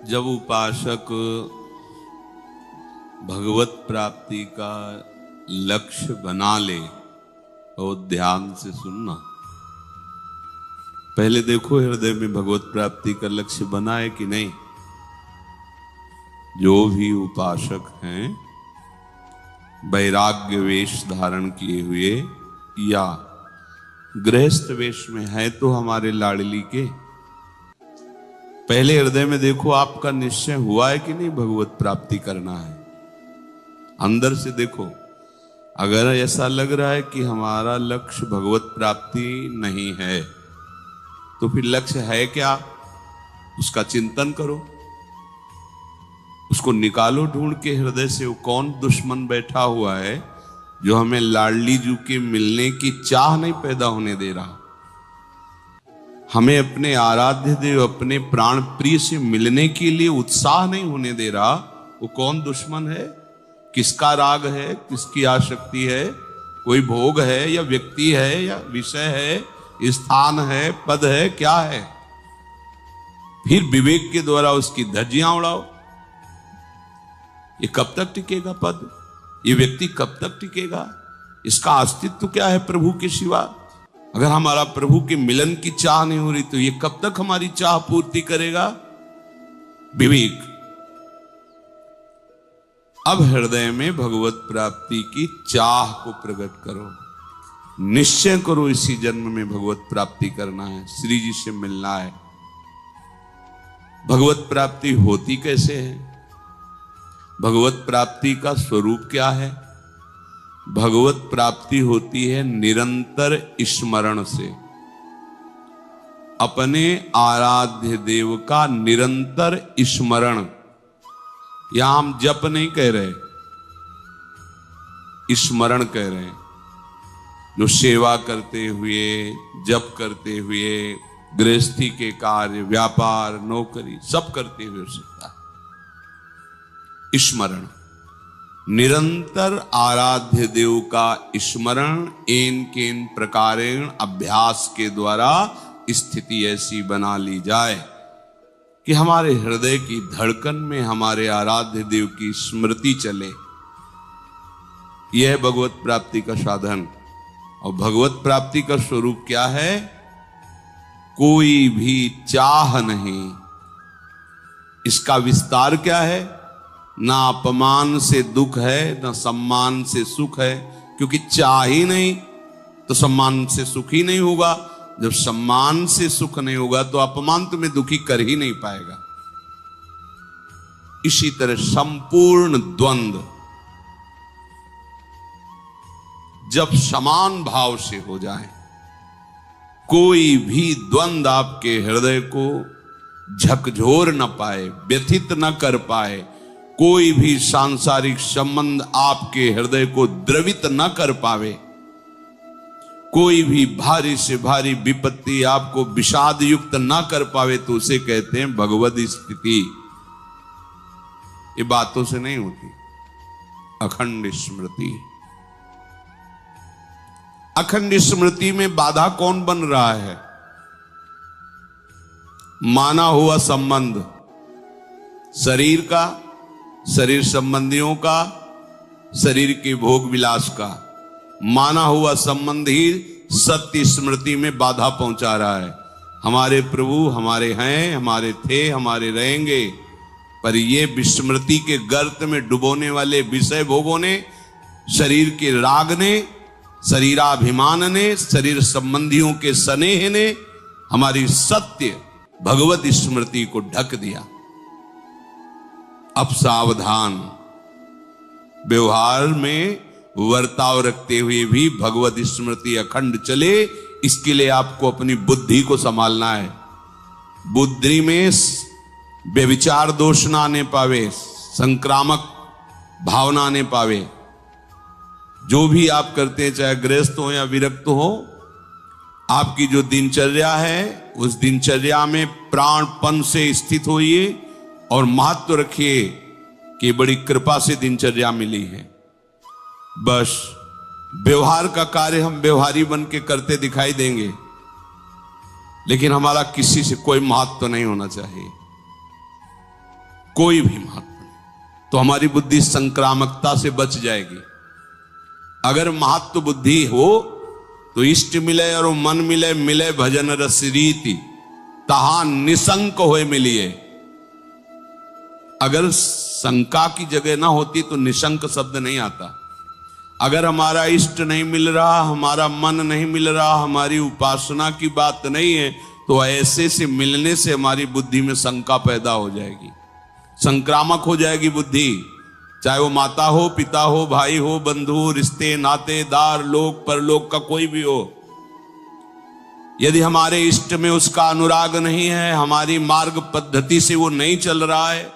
जब उपासक भगवत प्राप्ति का लक्ष्य बना ले तो ध्यान से सुनना। पहले देखो हृदय में भगवत प्राप्ति का लक्ष्य बना है कि नहीं। जो भी उपासक हैं वैराग्य वेश धारण किए हुए या गृहस्थ वेश में है तो हमारे लाडली के, पहले हृदय में देखो आपका निश्चय हुआ है कि नहीं भगवत प्राप्ति करना है। अंदर से देखो, अगर ऐसा लग रहा है कि हमारा लक्ष्य भगवत प्राप्ति नहीं है तो फिर लक्ष्य है क्या, उसका चिंतन करो, उसको निकालो ढूंढ के हृदय से। वो कौन दुश्मन बैठा हुआ है जो हमें लाडली जी के मिलने की चाह नहीं पैदा होने दे रहा, हमें अपने आराध्य देव अपने प्राण प्रिय से मिलने के लिए उत्साह नहीं होने दे रहा। वो कौन दुश्मन है, किसका राग है, किसकी आसक्ति है, कोई भोग है या व्यक्ति है या विषय है, स्थान है, पद है, क्या है। फिर विवेक के द्वारा उसकी धज्जियां उड़ाओ। ये कब तक टिकेगा पद, ये व्यक्ति कब तक टिकेगा, इसका अस्तित्व क्या है प्रभु के सिवा। अगर हमारा प्रभु के मिलन की चाह नहीं हो रही तो ये कब तक हमारी चाह पूर्ति करेगा। विवेक। अब हृदय में भगवत प्राप्ति की चाह को प्रकट करो, निश्चय करो इसी जन्म में भगवत प्राप्ति करना है, श्री जी से मिलना है। भगवत प्राप्ति होती कैसे है, भगवत प्राप्ति का स्वरूप क्या है। भगवत प्राप्ति होती है निरंतर स्मरण से, अपने आराध्य देव का निरंतर स्मरण। यहां हम जप नहीं कह रहे, स्मरण कह रहे हैं। जो सेवा करते हुए, जप करते हुए, गृहस्थी के कार्य, व्यापार, नौकरी सब करते हुए हो सकता है। स्मरण, निरंतर आराध्य देव का स्मरण एन केन प्रकारेण अभ्यास के द्वारा स्थिति ऐसी बना ली जाए कि हमारे हृदय की धड़कन में हमारे आराध्य देव की स्मृति चले। यह है भगवत प्राप्ति का साधन। और भगवत प्राप्ति का स्वरूप क्या है, कोई भी चाह नहीं। इसका विस्तार क्या है, ना अपमान से दुख है, ना सम्मान से सुख है। क्योंकि चाह ही नहीं तो सम्मान से सुख ही नहीं होगा। जब सम्मान से सुख नहीं होगा तो अपमान तुम्हें दुखी कर ही नहीं पाएगा। इसी तरह संपूर्ण द्वंद्व जब समान भाव से हो जाए, कोई भी द्वंद्व आपके हृदय को झकझोर न पाए, व्यथित न कर पाए, कोई भी सांसारिक संबंध आपके हृदय को द्रवित न कर पावे, कोई भी भारी से भारी विपत्ति आपको विषाद युक्त न कर पावे, तो उसे कहते हैं भगवद स्थिति। ये बातों से नहीं होती, अखंड स्मृति। अखंड स्मृति में बाधा कौन बन रहा है, माना हुआ संबंध, शरीर का, शरीर संबंधियों का, शरीर के भोग विलास का। माना हुआ संबंध ही सत्य स्मृति में बाधा पहुंचा रहा है। हमारे प्रभु हमारे हैं, हमारे थे, हमारे रहेंगे, पर ये विस्मृति के गर्त में डुबोने वाले विषय भोगों ने, शरीर के राग ने, शरीराभिमान ने, शरीर संबंधियों के स्नेह ने हमारी सत्य भगवत स्मृति को ढक दिया। अब सावधान, व्यवहार में वर्ताव रखते हुए भी भगवत स्मृति अखंड चले, इसके लिए आपको अपनी बुद्धि को संभालना है। बुद्धि में व्यभिचार दोष ना आने पावे, संक्रामक भावना आने पावे। जो भी आप करते हैं, चाहे गृहस्थ हो या विरक्त हो, आपकी जो दिनचर्या है उस दिनचर्या में प्राणपन से स्थित होइए और महत्व रखिए कि बड़ी कृपा से दिनचर्या मिली है। बस व्यवहार का कार्य हम व्यवहारी बन के करते दिखाई देंगे, लेकिन हमारा किसी से कोई महत्व नहीं होना चाहिए। कोई भी महात्मा नहीं, तो हमारी बुद्धि संक्रामकता से बच जाएगी। अगर महत्व बुद्धि हो तो इष्ट मिले और मन मिले, मिले भजन रस रीति, तहां निशंक होए मिलिए। अगर शंका की जगह ना होती तो निशंक शब्द नहीं आता। अगर हमारा इष्ट नहीं मिल रहा, हमारा मन नहीं मिल रहा, हमारी उपासना की बात नहीं है, तो ऐसे से मिलने से हमारी बुद्धि में शंका पैदा हो जाएगी, संक्रामक हो जाएगी बुद्धि। चाहे वो माता हो, पिता हो, भाई हो, बंधु, रिश्ते, नातेदार, लोक परलोक का कोई भी हो, यदि हमारे इष्ट में उसका अनुराग नहीं है, हमारी मार्ग पद्धति से वो नहीं चल रहा है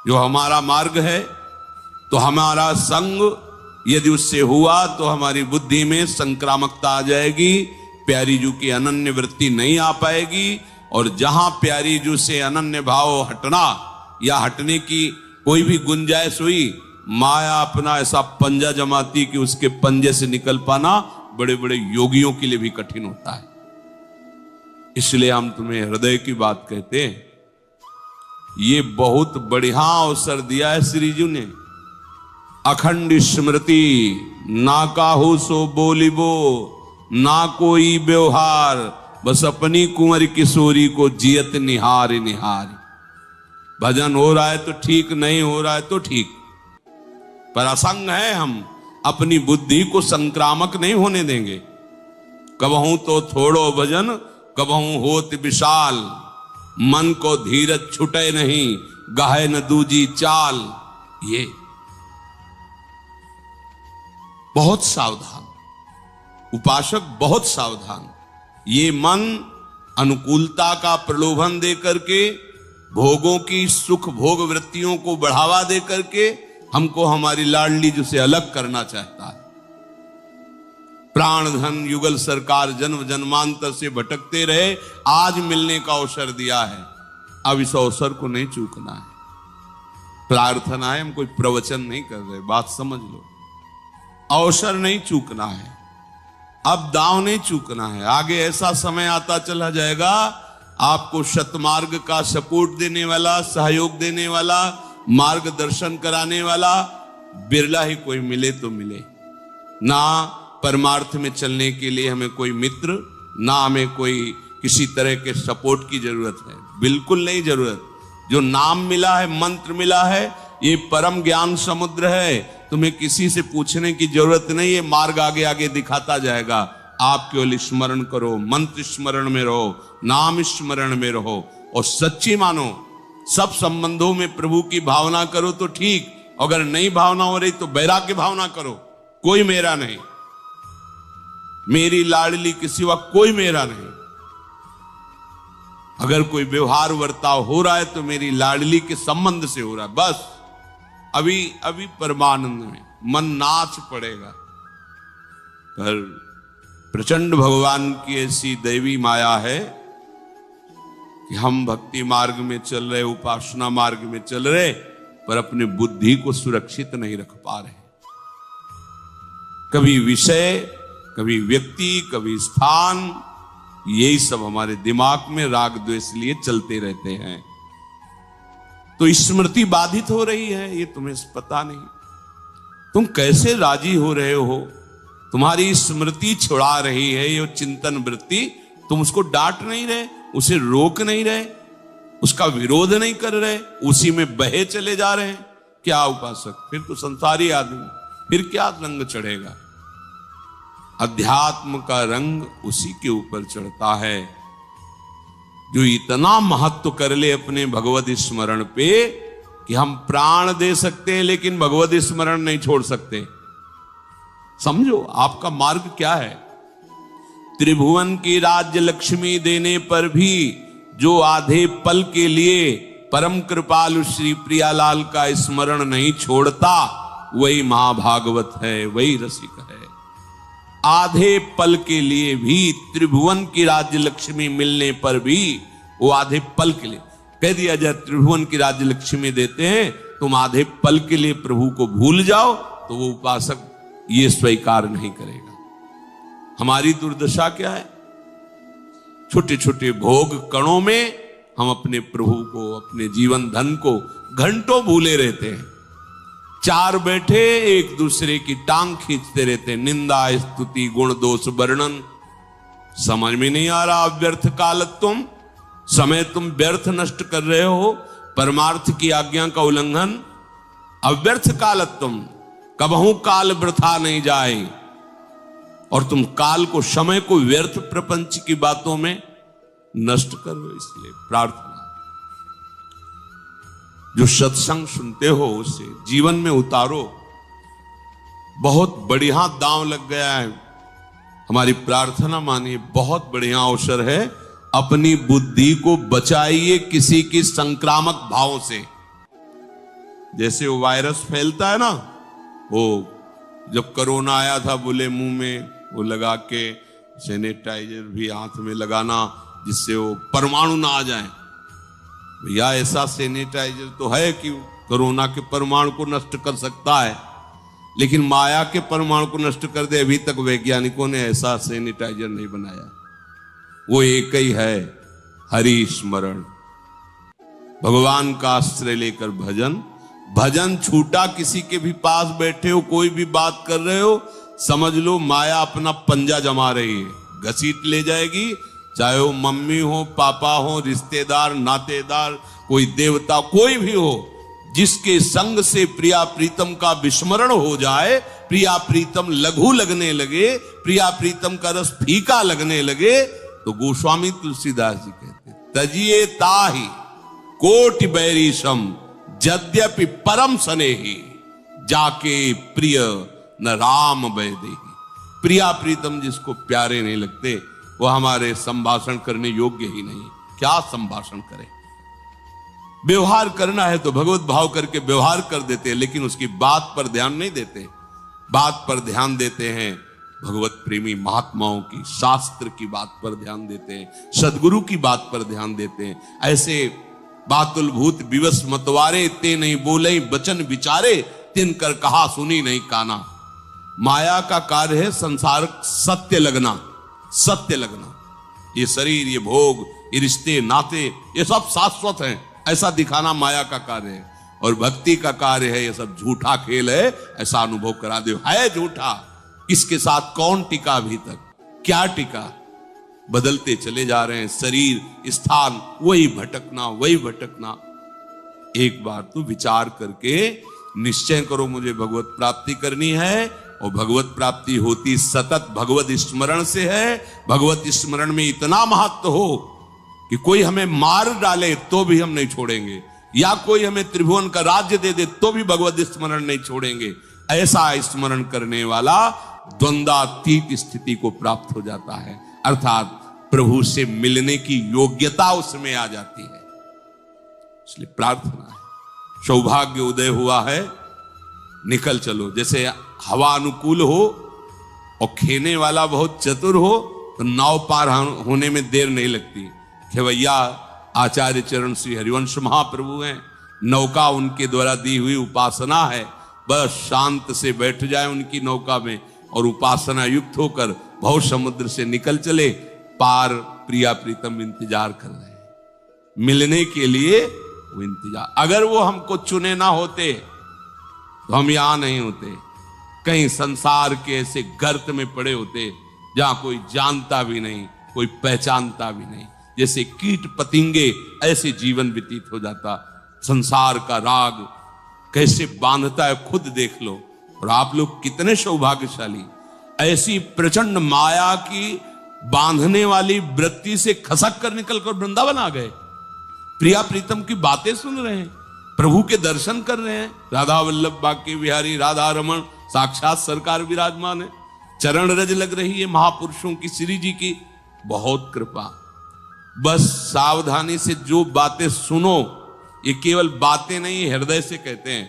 जो हमारा मार्ग है, तो हमारा संग यदि उससे हुआ तो हमारी बुद्धि में संक्रामकता आ जाएगी, प्यारी जू की अनन्य वृत्ति नहीं आ पाएगी। और जहां प्यारी जू से अनन्य भाव हटना या हटने की कोई भी गुंजाइश हुई, माया अपना ऐसा पंजा जमाती कि उसके पंजे से निकल पाना बड़े बड़े योगियों के लिए भी कठिन होता है। इसलिए हम तुम्हें हृदय की बात कहते हैं। ये बहुत बढ़िया अवसर दिया है श्री जी ने। अखंड स्मृति, ना काहू सो बोलिबो, ना कोई व्यवहार, बस अपनी कुंवर किशोरी को जियत निहार निहार। भजन हो रहा है तो ठीक, नहीं हो रहा है तो ठीक, पर असंग है हम, अपनी बुद्धि को संक्रामक नहीं होने देंगे। कबहू तो थोड़ो भजन, कबहू होत विशाल, मन को धीरज छुटे नहीं, गाहे न दूजी चाल। ये बहुत सावधान, उपासक बहुत सावधान। ये मन अनुकूलता का प्रलोभन दे करके, भोगों की सुख भोग वृत्तियों को बढ़ावा दे करके हमको हमारी लाडली जो से अलग करना चाहता है। प्राण धन युगल सरकार जन्म जन्मांतर से भटकते रहे, आज मिलने का अवसर दिया है, अब इस अवसर को नहीं चूकना है। प्रार्थना है, हम कोई प्रवचन नहीं कर रहे, बात समझ लो। अवसर नहीं चूकना है, अब दांव नहीं चूकना है। आगे ऐसा समय आता चला जाएगा, आपको शतमार्ग का सपोर्ट देने वाला, सहयोग देने वाला, मार्गदर्शन कराने वाला बिरला ही कोई मिले तो मिले। ना परमार्थ में चलने के लिए हमें कोई मित्र, ना हमें कोई किसी तरह के सपोर्ट की जरूरत है, बिल्कुल नहीं जरूरत। जो नाम मिला है, मंत्र मिला है, ये परम ज्ञान समुद्र है, तुम्हें किसी से पूछने की जरूरत नहीं है, मार्ग आगे आगे दिखाता जाएगा। आप केवल स्मरण करो, मंत्र स्मरण में रहो, नाम स्मरण में रहो और सच्ची मानो। सब संबंधों में प्रभु की भावना करो तो ठीक, अगर नहीं भावना हो रही तो वैराग्य भावना करो। कोई मेरा नहीं, मेरी लाडली के सिवा कोई मेरा नहीं। अगर कोई व्यवहार वर्ताव हो रहा है तो मेरी लाडली के संबंध से हो रहा है, बस। अभी परमानंद में मन नाच पड़ेगा। पर प्रचंड भगवान की ऐसी दैवी माया है कि हम भक्ति मार्ग में चल रहे, उपासना मार्ग में चल रहे, पर अपने बुद्धि को सुरक्षित नहीं रख पा रहे। कभी विषय, कभी व्यक्ति, कभी स्थान, यही सब हमारे दिमाग में राग द्वेष लिए चलते रहते हैं। तो स्मृति बाधित हो रही है, ये तुम्हें पता नहीं। तुम कैसे राजी हो रहे हो? तुम्हारी स्मृति छुड़ा रही है ये चिंतन वृत्ति, तुम उसको डांट नहीं रहे, उसे रोक नहीं रहे, उसका विरोध नहीं कर रहे, उसी में बहे चले जा रहे हैं। क्या उपासक, फिर तो संसारी आदमी, फिर क्या रंग चढ़ेगा? अध्यात्म का रंग उसी के ऊपर चढ़ता है जो इतना महत्व कर ले अपने भगवत स्मरण पे कि हम प्राण दे सकते हैं लेकिन भगवत स्मरण नहीं छोड़ सकते। समझो आपका मार्ग क्या है। त्रिभुवन की राज्य लक्ष्मी देने पर भी जो आधे पल के लिए परम कृपालु श्री प्रियालाल का स्मरण नहीं छोड़ता, वही महाभागवत है, वही रसिक है। आधे पल के लिए भी त्रिभुवन की राज्य लक्ष्मी मिलने पर भी, वो आधे पल के लिए कह दिया जाए त्रिभुवन की राज्य लक्ष्मी देते हैं, तुम आधे पल के लिए प्रभु को भूल जाओ, तो वो उपासक ये स्वीकार नहीं करेगा। हमारी दुर्दशा क्या है? छोटे छोटे भोग कणों में हम अपने प्रभु को, अपने जीवन धन को घंटों भूले रहते हैं। चार बैठे एक दूसरे की टांग खींचते रहते हैं, निंदा स्तुति गुण दोष वर्णन। समझ में नहीं आ रहा, व्यर्थ कालत्वम, समय तुम व्यर्थ नष्ट कर रहे हो, परमार्थ की आज्ञा का उल्लंघन। अव्यर्थ कालत्वम, कबहू काल वृथा नहीं जाए, और तुम काल को, समय को व्यर्थ प्रपंच की बातों में नष्ट करो। इसलिए प्रार्थना, जो सत्संग सुनते हो उसे जीवन में उतारो। बहुत बढ़िया दांव लग गया है, हमारी प्रार्थना मानिए, बहुत बढ़िया अवसर है। अपनी बुद्धि को बचाइए किसी की संक्रामक भाव से। जैसे वो वायरस फैलता है ना, वो जब कोरोना आया था, बोले मुंह में वो लगा के सैनिटाइजर भी हाथ में लगाना जिससे वो परमाणु ना आ जाए। भैया ऐसा सैनिटाइजर तो है कि कोरोना के परमाणु को नष्ट कर सकता है, लेकिन माया के परमाणु को नष्ट कर दे, अभी तक वैज्ञानिकों ने ऐसा सैनिटाइजर नहीं बनाया। वो एक ही है, हरि स्मरण, भगवान का आश्रय लेकर भजन। भजन छूटा, किसी के भी पास बैठे हो, कोई भी बात कर रहे हो, समझ लो माया अपना पंजा जमा रही है, घसीट ले जाएगी। चाहे वो मम्मी हो, पापा हो, रिश्तेदार, नातेदार, कोई देवता, कोई भी हो, जिसके संग से प्रिया प्रीतम का विस्मरण हो जाए, प्रिया प्रीतम लघु लगने लगे, प्रिया प्रीतम का रस फीका लगने लगे, तो गोस्वामी तुलसीदास जी कहते हैं, तजिए ताहि कोटि बैरीशम यद्यपि परम स्नेही, जाके प्रिय न राम वैदेही। प्रिया प्रीतम जिसको प्यारे नहीं लगते, वो हमारे संभाषण करने योग्य ही नहीं। क्या संभाषण करें? व्यवहार करना है तो भगवत भाव करके व्यवहार कर देते हैं, लेकिन उसकी बात पर ध्यान नहीं देते। बात पर ध्यान देते हैं भगवत प्रेमी महात्माओं की, शास्त्र की बात पर ध्यान देते हैं, सदगुरु की बात पर ध्यान देते हैं। ऐसे बातुल भूत विवश मतवारे, ते नहीं बोले बचन विचारे, तिन कर कहा सुनी नहीं काना। माया का कार्य है संसार सत्य लगना, सत्य लगना। ये शरीर, ये भोग, ये रिश्ते नाते, ये सब शाश्वत हैं, ऐसा दिखाना माया का कार्य है। और भक्ति का कार्य है ये सब झूठा खेल है, ऐसा अनुभव करा दो। है झूठा, इसके साथ कौन टिका? अभी तक क्या टिका? बदलते चले जा रहे हैं, शरीर स्थान वही भटकना, वही भटकना। एक बार तो विचार करके निश्चय करो, मुझे भगवत प्राप्ति करनी है, और भगवत प्राप्ति होती सतत भगवत स्मरण से है। भगवत स्मरण में इतना महत्व हो कि कोई हमें मार डाले तो भी हम नहीं छोड़ेंगे, या कोई हमें त्रिभुवन का राज्य दे दे तो भी भगवत स्मरण नहीं छोड़ेंगे। ऐसा स्मरण करने वाला द्वंद्वातीत स्थिति को प्राप्त हो जाता है, अर्थात प्रभु से मिलने की योग्यता उसमें आ जाती है। इसलिए प्रार्थना है, सौभाग्य उदय हुआ है, निकल चलो। जैसे हवा अनुकूल हो और खेने वाला बहुत चतुर हो तो नाव पार होने में देर नहीं लगती। खेवैया आचार्य चरण श्री हरिवंश महाप्रभु हैं, नौका उनके द्वारा दी हुई उपासना है। बस शांत से बैठ जाए उनकी नौका में और उपासना युक्त होकर भव समुद्र से निकल चले। पार प्रिया प्रीतम इंतजार कर रहे हैं, मिलने के लिए वो इंतजार। अगर वो हमको चुने ना होते तो हम यहां नहीं होते, कहीं संसार के ऐसे गर्त में पड़े होते जहां कोई जानता भी नहीं, कोई पहचानता भी नहीं। जैसे कीट पतिंगे ऐसे जीवन व्यतीत हो जाता। संसार का राग कैसे बांधता है खुद देख लो। और आप लोग कितने सौभाग्यशाली, ऐसी प्रचंड माया की बांधने वाली वृत्ति से खसक कर निकल कर वृंदावन आ गए। प्रिया प्रीतम की बातें सुन रहे हैं, प्रभु के दर्शन कर रहे हैं। राधा वल्लभ बांके बिहारी राधा रमण साक्षात सरकार विराजमान है। चरण रज लग रही है महापुरुषों की, श्री जी की बहुत कृपा। बस सावधानी से जो बातें सुनो, ये केवल बातें नहीं, हृदय से कहते हैं।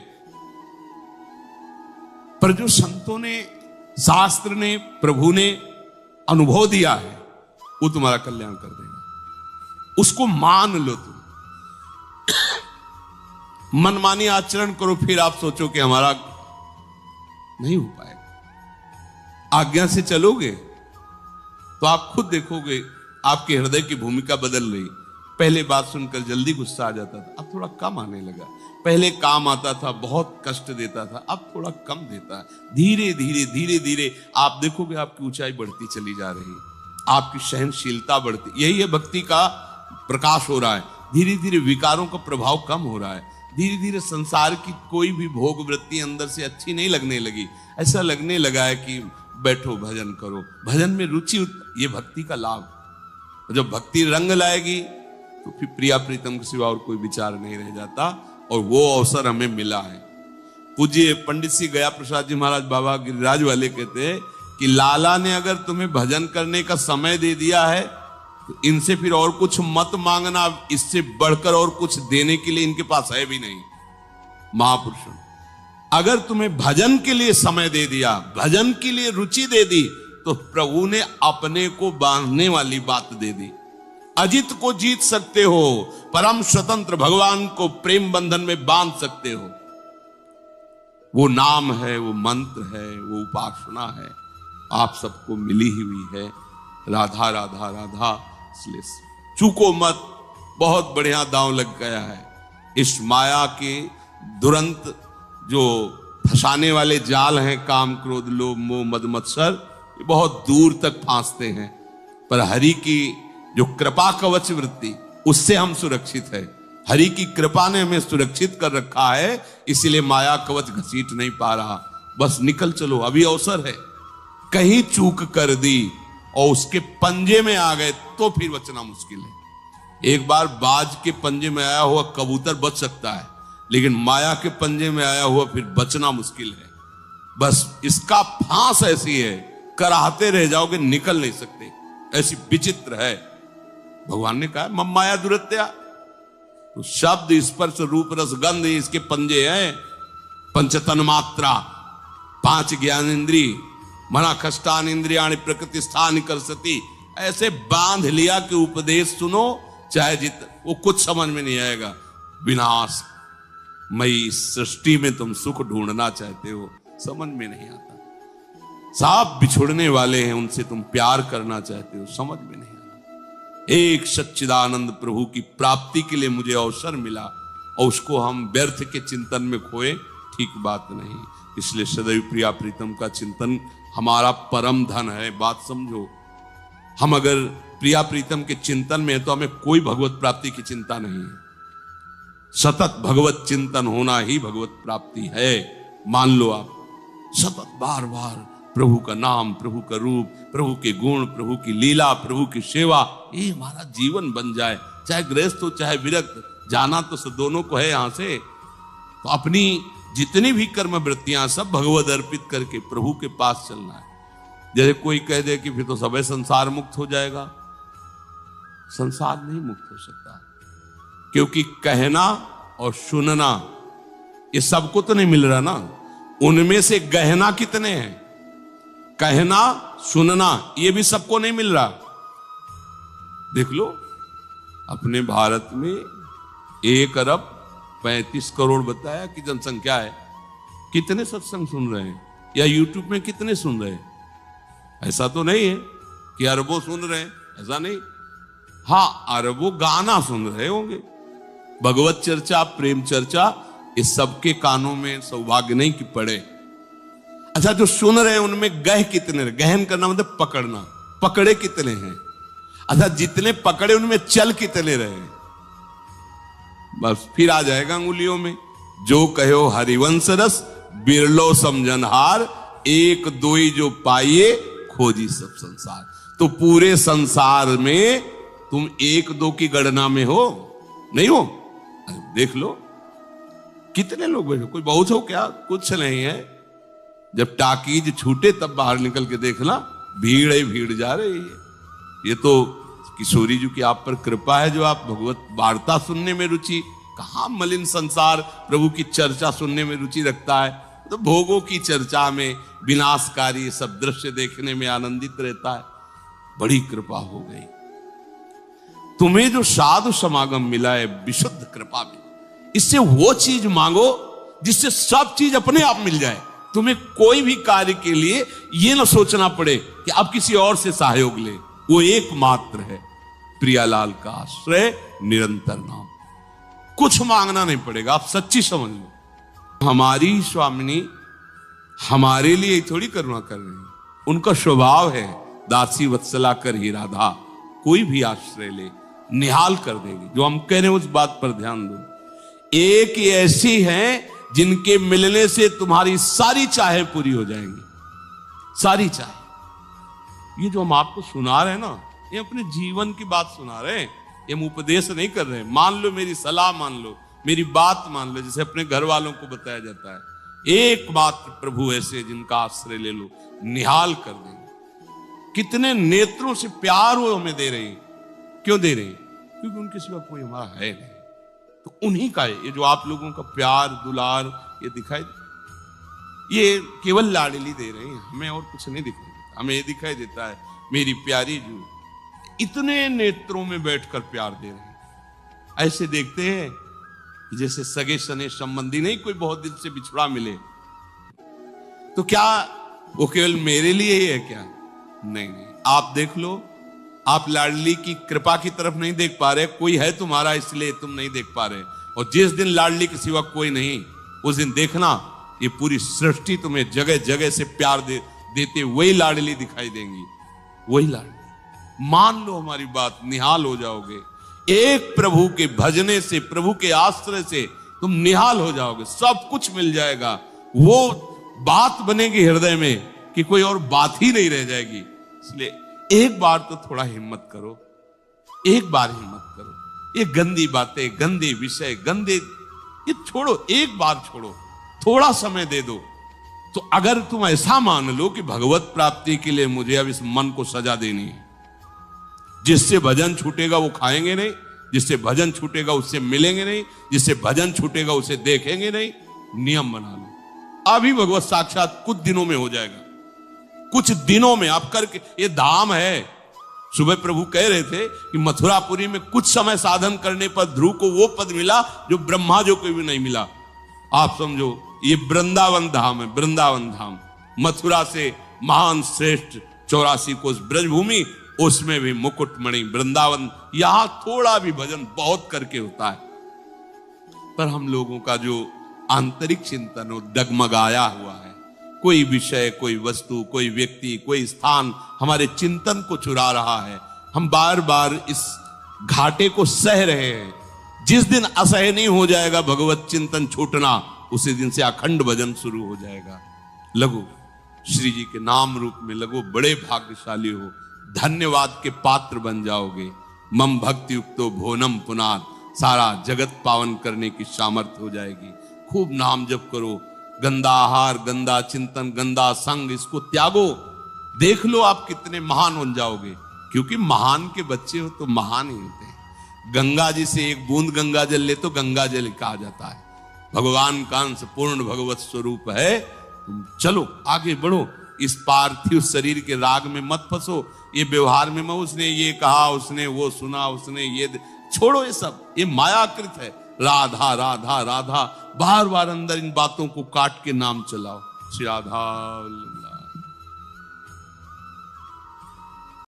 पर जो संतों ने, शास्त्र ने, प्रभु ने अनुभव दिया है, वो तुम्हारा कल्याण कर देगा। उसको मान लो। तुम मनमानी आचरण करो, फिर आप सोचो कि हमारा नहीं हो पाएगा। आज्ञा से चलोगे तो आप खुद देखोगे आपके हृदय की भूमिका बदल रही। पहले बात सुनकर जल्दी गुस्सा आ जाता था, अब थोड़ा कम आने लगा। पहले काम आता था, बहुत कष्ट देता था, अब थोड़ा कम देता है। धीरे धीरे धीरे धीरे आप देखोगे आपकी ऊंचाई बढ़ती चली जा रही है, आपकी सहनशीलता बढ़ती, यही है भक्ति का प्रकाश हो रहा है। धीरे धीरे विकारों का प्रभाव कम हो रहा है। धीरे धीरे संसार की कोई भी भोग वृत्ति अंदर से अच्छी नहीं लगने लगी। ऐसा लगने लगा है कि बैठो भजन करो, भजन में रुचि, ये भक्ति का लाभ। जब भक्ति रंग लाएगी तो फिर प्रिया प्रीतम के सिवा और कोई विचार नहीं रह जाता, और वो अवसर हमें मिला है। पूज्य पंडित श्री गया प्रसाद जी महाराज बाबा गिरिराज वाले कहते हैं कि लाला ने अगर तुम्हें भजन करने का समय दे दिया है तो इनसे फिर और कुछ मत मांगना, इससे बढ़कर और कुछ देने के लिए इनके पास है भी नहीं। महापुरुषों, अगर तुम्हें भजन के लिए समय दे दिया, भजन के लिए रुचि दे दी, तो प्रभु ने अपने को बांधने वाली बात दे दी। अजित को जीत सकते हो, परम स्वतंत्र भगवान को प्रेम बंधन में बांध सकते हो। वो नाम है, वो मंत्र है, वो उपासना है, आप सबको मिली ही हुई है। राधा राधा राधा, इसलिए चूको मत, बहुत बढ़िया दांव लग गया है। इस माया के दुरंत जो फंसाने वाले जाल हैं, काम क्रोध लोभ मोह मद मत्सर, ये बहुत दूर तक फांसते हैं, पर हरि की जो कृपा कवच वृत्ति, उससे हम सुरक्षित है। हरि की कृपा ने हमें सुरक्षित कर रखा है, इसलिए माया कवच घसीट नहीं पा रहा। बस निकल चलो, अभी अवसर है। कहीं चूक कर दी और उसके पंजे में आ गए तो फिर बचना मुश्किल है। एक बार बाज के पंजे में आया हुआ कबूतर बच सकता है, लेकिन माया के पंजे में आया हुआ फिर बचना मुश्किल है। बस इसका फांस ऐसी है, कराहते रह जाओगे, निकल नहीं सकते, ऐसी विचित्र है। भगवान ने कहा मम माया दुरत्या, तो शब्द स्पर्श रूप रस गंध इसके पंजे हैं। पंचतन मात्रा, 5 ज्ञान इंद्री, मना खष्टान इंद्रियाणि प्रकृति स्थान करसती, ऐसे बांध लिया कि उपदेश सुनो, चाहे जित वो कुछ समझ में नहीं आएगा। विनाश मई सृष्टि में तुम सुख ढूंढना चाहते हो, समझ में नहीं आता। साफ बिछुड़ने वाले हैं, उनसे तुम प्यार करना चाहते हो, समझ में नहीं आता। एक सच्चिदानंद प्रभु की प्राप्ति के लिए मुझे अवसर मिला और उसको हम व्यर्थ के चिंतन में खोए, ठीक बात नहीं। इसलिए सदैव प्रिया प्रीतम का चिंतन हमारा परम धन है। बात समझो, हम अगर प्रिया प्रीतम के चिंतन में है तो हमें कोई भगवत प्राप्ति की चिंता नहीं है। सतत भगवत चिंतन होना ही भगवत प्राप्ति है। मान लो आप सतत बार बार प्रभु का नाम, प्रभु का रूप, प्रभु के गुण, प्रभु की लीला, प्रभु की सेवा, ये हमारा जीवन बन जाए। चाहे गृहस्थ हो चाहे विरक्त, जाना तो दोनों को है यहां से। तो अपनी जितनी भी कर्म वृत्तियां सब भगवत अर्पित करके प्रभु के पास चलना है। जैसे कोई कह दे कि फिर तो सब संसार मुक्त हो जाएगा, संसार नहीं मुक्त हो सकता, क्योंकि कहना और सुनना ये सबको तो नहीं मिल रहा ना। उनमें से गहना कितने हैं? कहना सुनना ये भी सबको नहीं मिल रहा। देख लो, अपने भारत में 1 अरब 35 करोड़ बताया कि जनसंख्या है। कितने सत्संग सुन रहे हैं, या यूट्यूब में कितने सुन रहे हैं? ऐसा तो नहीं है कि अरबों सुन रहे हैं, ऐसा नहीं। हाँ, अरबों गाना सुन रहे होंगे, भगवत चर्चा, प्रेम चर्चा, इस सबके कानों में सौभाग्य नहीं कि पड़े। अच्छा, जो सुन रहे हैं उनमें गह कितने? गहन करना मतलब पकड़ना, पकड़े कितने हैं? अच्छा, जितने पकड़े उनमें चल कितने रहे? बस फिर आ जाएगा अंगुलियों में। जो कहो हरिवंश रस बिरलो समझनहार, 1 2 जो पाइए खोजी सब संसार। तो पूरे संसार में तुम 1 2 की गणना में हो, नहीं हो? देख लो कितने लोग बैठे, कोई बहुत हो क्या? कुछ नहीं है। जब टाकीज छूटे तब बाहर निकल के देखना, भीड़ ही भीड़ जा रही है। ये तो किशोरी जी की आप पर कृपा है, जो आप भगवत वार्ता सुनने में रुचि, कहां मलिन संसार प्रभु की चर्चा सुनने में रुचि रखता है, तो भोगों की चर्चा में, विनाशकारी सब दृश्य देखने में आनंदित रहता है। बड़ी कृपा हो गई। तुम्हें जो साधु समागम मिला है विशुद्ध कृपा में, इससे वो चीज मांगो जिससे सब चीज अपने आप मिल जाए। तुम्हें कोई भी कार्य के लिए ये ना सोचना पड़े कि अब किसी और से सहयोग ले, वो एकमात्र है। प्रियालाल का आश्रय निरंतर नाम। कुछ मांगना नहीं पड़ेगा, आप सच्ची समझ लो। हमारी स्वामिनी हमारे लिए थोड़ी करुणा कर रही है, उनका स्वभाव है दासी वत्सला कर ही राधा, कोई भी आश्रय ले निहाल कर देगी। जो हम कह रहे हैं उस बात पर ध्यान दो। एक ऐसी है जिनके मिलने से तुम्हारी सारी चाहें पूरी हो जाएंगी, सारी चाहें। ये जो हम आपको सुना रहे हैं ना, ये अपने जीवन की बात सुना रहे हैं, ये हम उपदेश नहीं कर रहे हैं। मान लो मेरी सलाह मान लो, मेरी बात मान लो, जैसे अपने घर वालों को बताया जाता है। एकमात्र प्रभु ऐसे जिनका आश्रय ले लो निहाल कर देंगे। कितने नेत्रों से प्यार वो हमें दे रहे हैं। क्यों दे रहे हैं? क्योंकि उनके सिवा कोई हमारा है नहीं। तो उन्हीं का है ये जो आप लोगों का प्यार दुलार ये दिखाई, ये केवल लाडली दे रहे हैं, हमें और कुछ नहीं दिखाई देता। हमें ये दिखाई देता है मेरी प्यारी जो इतने नेत्रों में बैठकर प्यार दे रहे हैं। ऐसे देखते हैं जैसे सगे सने संबंधी नहीं, कोई बहुत दिन से बिछड़ा मिले तो क्या वो केवल मेरे लिए ही है क्या? नहीं नहीं, आप देख लो, आप लाडली की कृपा की तरफ नहीं देख पा रहे। कोई है तुम्हारा इसलिए तुम नहीं देख पा रहे, और जिस दिन लाडली के सिवा कोई नहीं, उस दिन देखना ये पूरी सृष्टि तुम्हें जगह जगह से प्यार देते वही लाडली दिखाई देंगी, वही लाडली। मान लो हमारी बात, निहाल हो जाओगे। एक प्रभु के भजने से, प्रभु के आश्रय से तुम निहाल हो जाओगे, सब कुछ मिल जाएगा। वो बात बनेगी हृदय में कि कोई और बात ही नहीं रह जाएगी। इसलिए एक बार तो थोड़ा हिम्मत करो, एक बार हिम्मत करो। ये गंदी बातें, गंदे विषय, गंदे ये छोड़ो, एक बार छोड़ो, थोड़ा समय दे दो। तो अगर तुम ऐसा मान लो कि भगवत प्राप्ति के लिए मुझे अब इस मन को सजा देनी है, जिससे भजन छूटेगा वो खाएंगे नहीं, जिससे भजन छूटेगा उससे मिलेंगे नहीं, जिससे भजन छूटेगा उसे देखेंगे नहीं, नियम बना लो। अभी भगवत साक्षात कुछ दिनों में हो जाएगा, कुछ दिनों में आप करके। ये धाम है। सुबह प्रभु कह रहे थे कि मथुरापुरी में कुछ समय साधन करने पर ध्रुव को वो पद मिला जो ब्रह्मा जो कोई भी नहीं मिला। आप समझो ये वृंदावन धाम है, वृंदावन धाम। मथुरा से महान श्रेष्ठ 84 कोस ब्रजभूमि, उसमें भी मुकुटमणि वृंदावन। यहां थोड़ा भी भजन बहुत करके होता है, पर हम लोगों का जो आंतरिक चिंतन वो डगमगाया हुआ है। कोई विषय, कोई वस्तु, कोई व्यक्ति, कोई स्थान हमारे चिंतन को चुरा रहा है। हम बार बार इस घाटे को सह रहे हैं। जिस दिन असह्य नहीं हो जाएगा भगवत चिंतन छूटना, उसी दिन से अखंड भजन शुरू हो जाएगा। लगो श्री जी के नाम रूप में लगो, बड़े भाग्यशाली हो, धन्यवाद के पात्र बन जाओगे। मम भक्ति युक्तो भोनम पुनार, सारा जगत पावन करने की सामर्थ्य हो जाएगी। खूब नाम जप करो। गंदा आहार, गंदा चिंतन, गंदा संग, इसको त्यागो। देख लो आप कितने महान बन जाओगे, क्योंकि महान के बच्चे हो तो महान ही होते हैं। गंगा जी से एक बूंद गंगा जल ले तो गंगा जल कहा जाता है। भगवान का अंश पूर्ण भगवत स्वरूप है। तुम चलो आगे बढ़ो, इस पार्थिव शरीर के राग में मत फंसो। ये व्यवहार में मैं उसने ये कहा, उसने वो सुना, उसने ये, छोड़ो ये सब, ये मायाकृत है। राधा राधा राधा, बार बार अंदर इन बातों को काट के नाम चलाओ। श्री राधा।